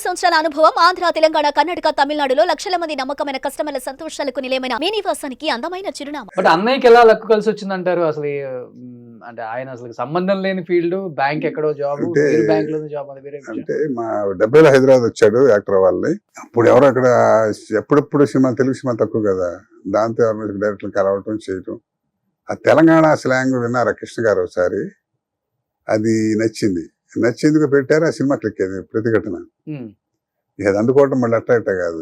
సంవత్సరాల అనుభవం ఆంధ్ర, తెలంగాణ, కర్ణాటక, తమిళనాడులో లక్షల మంది నమ్మకమైన కస్టమర్ల సంతోషాలకు నిలయమైన మీ నివాసానికి అందమైన చిరునామా. బట్ అన్నయ్యకి ఎలా లక్కు కలిసి వచ్చిందంటారు అసలు? అంటే ఆయన అసలు సంబంధం లేని ఫీల్డ్, బ్యాంక్ ఎక్కడో జాబ్, అంటే వేరే బ్యాంక్ లో జాబ్, అది వేరే విషయం. అంటే మా 70లో హైదరాబాద్ వచ్చాడు యాక్టర్ వాళ్ళని. అప్పుడు ఎవరు అక్కడ ఎప్పుడెప్పుడు సినిమా, తెలుగు సినిమా తక్కువ కదా, దాంతో ఎవరు డైరెక్టర్ కలవటం చేయటం. ఆ తెలంగాణ స్లాంగ్ విన్నారా కృష్ణ గారు ఒకసారి, అది నచ్చేందుకు పెట్టారు. ఆ సినిమా క్లిక్ అయింది ప్రతిఘటన. ఇక అది అందుకోవటం మళ్ళీ అట్ట కాదు,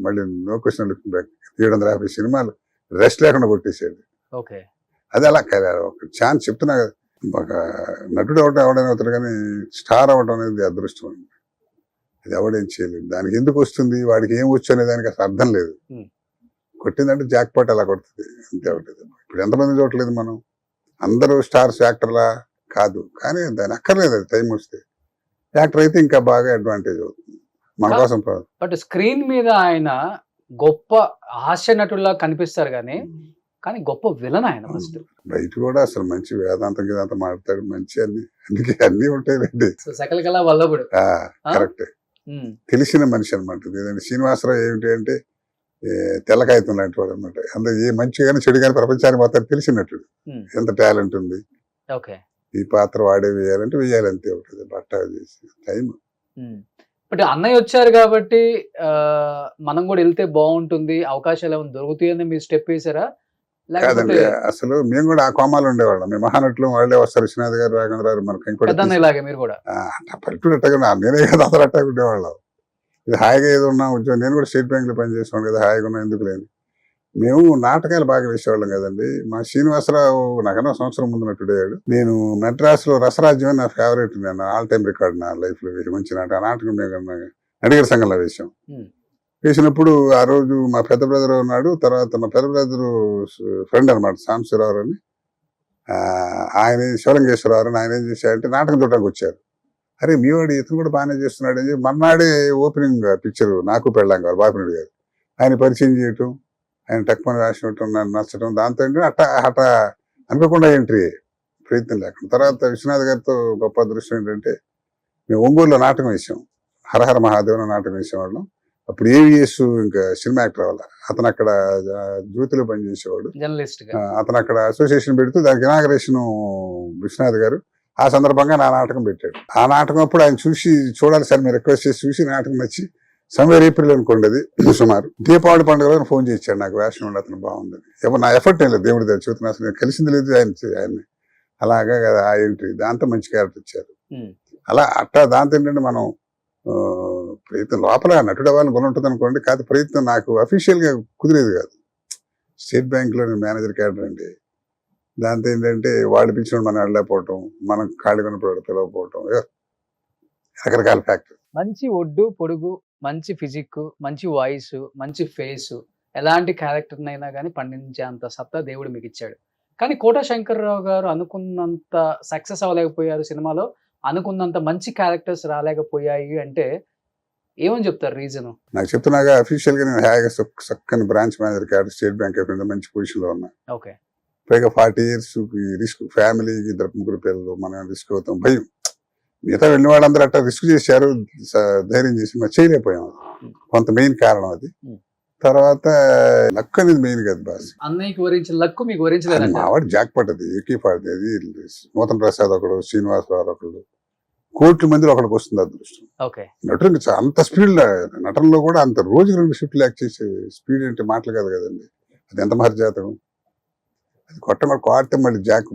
మళ్ళీ నో క్వశ్చన్ లుకింగ్ బ్యాక్ 750 సినిమాలు రెస్ట్ లేకుండా కొట్టేసాడు. ఓకే, అది అలా ఒక ఛాన్స్ చెప్తున్నా కదా, ఒక నటుడు ఎవడైనా అవుతాడు కానీ స్టార్ అవ్వడం అనేది అదృష్టం అండి. అది ఎవడేం చేయలేదు. దానికి ఎందుకు వస్తుంది, వాడికి ఏం వచ్చు అనే దానికి అసలు అర్థం లేదు. కొట్టిందంటే జాక్ పాట్ అలా కొడుతుంది అంతే ఒకటి. ఇప్పుడు ఎంతమంది చూడలేదు మనం, అందరూ స్టార్స్ యాక్టర్లా కాదు, కానీ దాని అక్కర్లేదు. అది టైం వస్తే యాక్టర్ అయితే ఇంకా బాగా అడ్వాంటేజ్ అవుతుంది మన కోసం. బట్ స్క్రీన్ మీద ఆయన గొప్ప హాస్య నటుల్లా కనిపిస్తారు కానీ గొప్ప విలన్ ఆయన. ఫస్ట్ బయట కూడా అసలు మంచి వేదాంతం గిదాంతం మాట్లాడతాడు, మంచి అందుకే అన్ని ఉంటాయి. సకల కళ వల్లభుడు కరెక్టే, తెలిసిన మనిషి అనమాట. లేదంటే శ్రీనివాసరావు ఏమిటి అంటే తెల్ల కాగితం లాంటి వాడు అనమాట. అందులో ఏ మంచి కానీ చెడు కానీ ప్రపంచానికి మొత్తం తెలిసినట్టు ఎంత టాలెంట్ ఉంది. ఓకే, ఈ పాత్ర వాడే వేయాలంటే వేయాలంతే ఉంటుంది. బట్ట చేసి టైం. బట్ అన్నయ్య వచ్చారు కాబట్టి మనం కూడా వెళ్తే బాగుంటుంది, అవకాశాలు ఏమైనా దొరుకుతాయని మీరు స్టెప్ వేసారా? కాదండి, అసలు మేము కూడా ఆ కోమాలు ఉండేవాళ్ళం. మేము మహానటులు వాళ్ళే వస్తారు, విశ్వనాథ్ గారు, రాఘవేంద్ర గారు, మనకి ఇలాగే మీరు కూడా పల్లెటూరు అట్టగా నేనే కదా అందరూ అట్టగా ఉండేవాళ్ళం. ఇది హాయిగా ఏదో ఉన్నా ఉద్యోగం. నేను కూడా స్టేట్ బ్యాంక్ లో పనిచేసేవాడు కదా, హాయిగా ఉన్నా ఎందుకు లేదు. మేము నాటకాలు బాగా వేసేవాళ్ళం కదండి. మా శ్రీనివాసరావు నాకన్నా సంవత్సరం ముందు నటుడయ్యాడు. నేను మెడ్రాస్ లో రసరాజ్యం నా ఫేవరెట్, నేను ఆల్ టైమ్ రికార్డ్ నా లైఫ్ లో వేసి మంచి నాటకం. ఆ నాటకం మేము నడిగర సంఘంలో వేసినప్పుడు ఆ రోజు మా పెద్ద బ్రదర్ ఉన్నాడు. తర్వాత మా పెద్ద బ్రదర్ ఫ్రెండ్ అనమాట, సాంబశివరావు అని, ఆయన శివలింగేశ్వరరావు అని. ఆయన ఏం చేశారంటే నాటకం చూడడానికి వచ్చారు. అరే మీ వాడు ఇతను కూడా బాగానే చేస్తున్నాడు అని చెప్పి మన్నాడే ఓపెనింగ్ పిక్చర్ నాకు పెళ్ళాం గారు బాపినుడు గారు ఆయన పరిచయం చేయటం, ఆయన టక్మని రాసినట్టు నన్ను నచ్చడం, దాంతో అట అనుకోకుండా ఎంట్రీ, ప్రయత్నం లేకుండా. తర్వాత విశ్వనాథ్ గారితో గొప్ప అదృష్టం ఏంటంటే మేము ఒంగోలులో నాటకం వేసాం, హరహర మహాదేవన నాటకం వేసేవాళ్ళం. అప్పుడు ఏవిఎస్ ఇంకా సినిమా యాక్టర్ అవ్వాలి, అతను అక్కడ జ్యోతిలో పనిచేసేవాడు, జర్నలిస్ట్. అతను అక్కడ అసోసియేషన్ పెడుతూ దానికి ఇనాగరేషన్ విశ్వనాథ్ గారు ఆ సందర్భంగా నా నాటకం పెట్టాడు. ఆ నాటకం అప్పుడు ఆయన చూడాలి సార్, మీరు రిక్వెస్ట్ చేసి చూసి నాటకం నచ్చి సమ్వేర్ ఏప్రిల్ అనుకోండి అది సుమారు దీపావళి పండుగలో ఫోన్ చేశాడు నాకు, వేషం ఉండి అతను బాగుందని. ఎవరు నా ఎఫర్ట్ ఏం లేదు, దేవుడి దగ్గర చూస్తున్నా, అసలు కలిసింది లేదు ఆయన్ని. అలాగా కదా ఆ ఎంట్రీ, దాంతో మంచి క్యారెక్టర్ ఇచ్చారు. అలా అట్టా దాంతో ఏంటంటే మనం ప్రయత్నం లోపల నటుడు అవ్వాలని గుణ ఉంటుంది అనుకోండి, కాదు ప్రయత్నం నాకు అఫీషియల్ గా కుదిరేది కాదు. స్టేట్ బ్యాంక్ లో నేను మేనేజర్ క్యాడర్ అండి. దాంతో ఏంటంటే వాళ్ళు పిలిచిన మనం వెళ్ళలేకపోవటం, మనం ఖాళీ కొనప్పుడు పిలవకపోవటం, రకరకాల ఫ్యాక్టర్. మంచి ఒడ్డు పొడుగు, మంచి ఫిజిక్, మంచి వాయిస్, మంచి ఫేస్, ఎలాంటి క్యారెక్టర్ అయినా కానీ పండించేంత సత్తా దేవుడు మీకు ఇచ్చాడు. కానీ కోట శంకర్రావు గారు అనుకున్నంత సక్సెస్ అవ్వలేకపోయారు సినిమాలో, అనుకున్నంత మంచి క్యారెక్టర్స్ రాలేకపోయాయి అంటే ఏమని చెప్తారు రీజన్? నాకు చెప్తున్నాగా అఫీషియల్ గా నేను హాయిగా చక్కని branch manager cadre state bank of India మంచి పొజిషన్ లో ఉన్నా. ఓకే, పైగా 40 years రిస్క్, ఫ్యామిలీకి 2 పిల్లలు, మనం రిస్క్ అవుతాం, భయం. మిగతా వెళ్ళిన వాళ్ళందరూ అట్లా రిస్క్ చేశారు, ధైర్యం చేసి మరి చేయలేకపోయాం. కొంత మెయిన్ కారణం అది. తర్వాత లక్ అనేది మెయిన్ కదా బాస్. అన్నయ్యకి వరించిన లక్కు మీకు వరించలేదు. మావాడు జాక్ పట్టది, ఏకీ పాడది. అది నూతన్ ప్రసాద్ ఒకడు, శ్రీనివాసరావు ఒకడు, కోట్ల మందిలో ఒకడికి వస్తుంది అదృష్టం. నటుడు అంత స్పీడ్, నటనలో కూడా అంత రోజుకి 2 షిఫ్ట్లు యాక్ట్ చేసే స్పీడ్ అంటే మాటలు కాదు కదండి. అది ఎంత మహర్జాతకం. అది కొడితే మళ్ళీ జాక్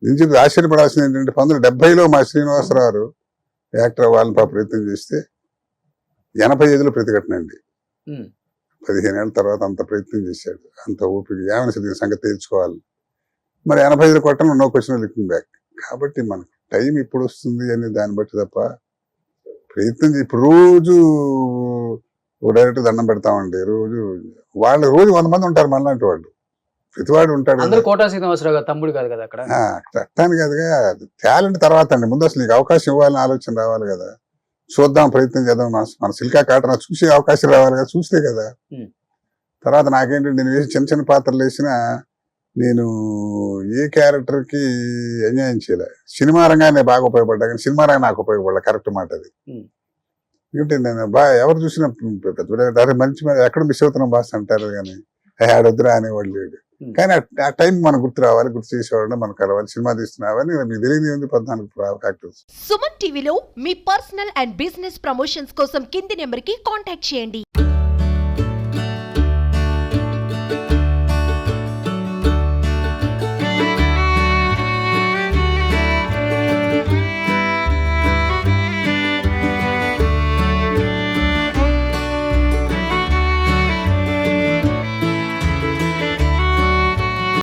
నేను చెప్పి ఆశ్చర్యపడాల్సింది ఏంటంటే 1970లో మా శ్రీనివాసరావు యాక్టర్ వాళ్ళని ప్రయత్నం చేస్తే 85లో ప్రతిఘటన అండి. 15 ఏళ్ళ తర్వాత అంత ప్రయత్నం చేశాడు, అంత ఓపిక, ఏమైనా సంగతి తెలుసుకోవాలి. మరి 85లో కొట్టడం నో క్వశ్చన్ లుకింగ్ బ్యాక్. కాబట్టి మనకు టైం ఇప్పుడు వస్తుంది అనే దాన్ని బట్టి తప్ప ప్రయత్నం ఇప్పుడు రోజు డైరెక్ట్ దండం పెడతామండి. రోజు 100 మంది ఉంటారు మనలాంటి వాళ్ళు, ప్రతివాడు ఉంటాడు. కోటా శ్రీనివాసరావు గారు తమ్ముడు కాదు కదా అక్కడ, అట్టాను కాదుగా. టాలెంట్ తర్వాత అండి, ముందు అసలు నీకు అవకాశం ఇవ్వాలని ఆలోచన రావాలి కదా. చూద్దాం, ప్రయత్నం చేద్దాం, మన సిల్కా కాటన చూసే అవకాశం రావాలి కదా, చూస్తే కదా. తర్వాత నాకేంటంటే నేను వేసి చిన్న చిన్న పాత్రలు వేసినా నేను ఏ క్యారెక్టర్కి అన్యాయం చేయలే. సినిమా రంగానే బాగా ఉపయోగపడ్డా కానీ సినిమా రంగం నాకు ఉపయోగపడలే, కరెక్ట్ మాట అది. ఎందుకంటే నేను ఎవరు చూసినా పెద్ద మంచి ఎక్కడ మిస్ అవుతున్నాం బాస్ అంటారు కానీ ఆడొద్దురా అనేవాళ్ళు లేడు. కానీ ఆ టైం మనకు గుర్తు రావాలి, గుర్తు చేసేవాళ్ళు మనకు కలవాలి, సినిమా తీస్తున్నావని మీకు తెలియదు ఉంది 14 ఫ్యాక్టర్స్. సుమన్ టీవీలో మీ పర్సనల్ అండ్ బిజినెస్ ప్రమోషన్స్ కోసం కింది నెంబర్కి కాంటాక్ట్ చేయండి.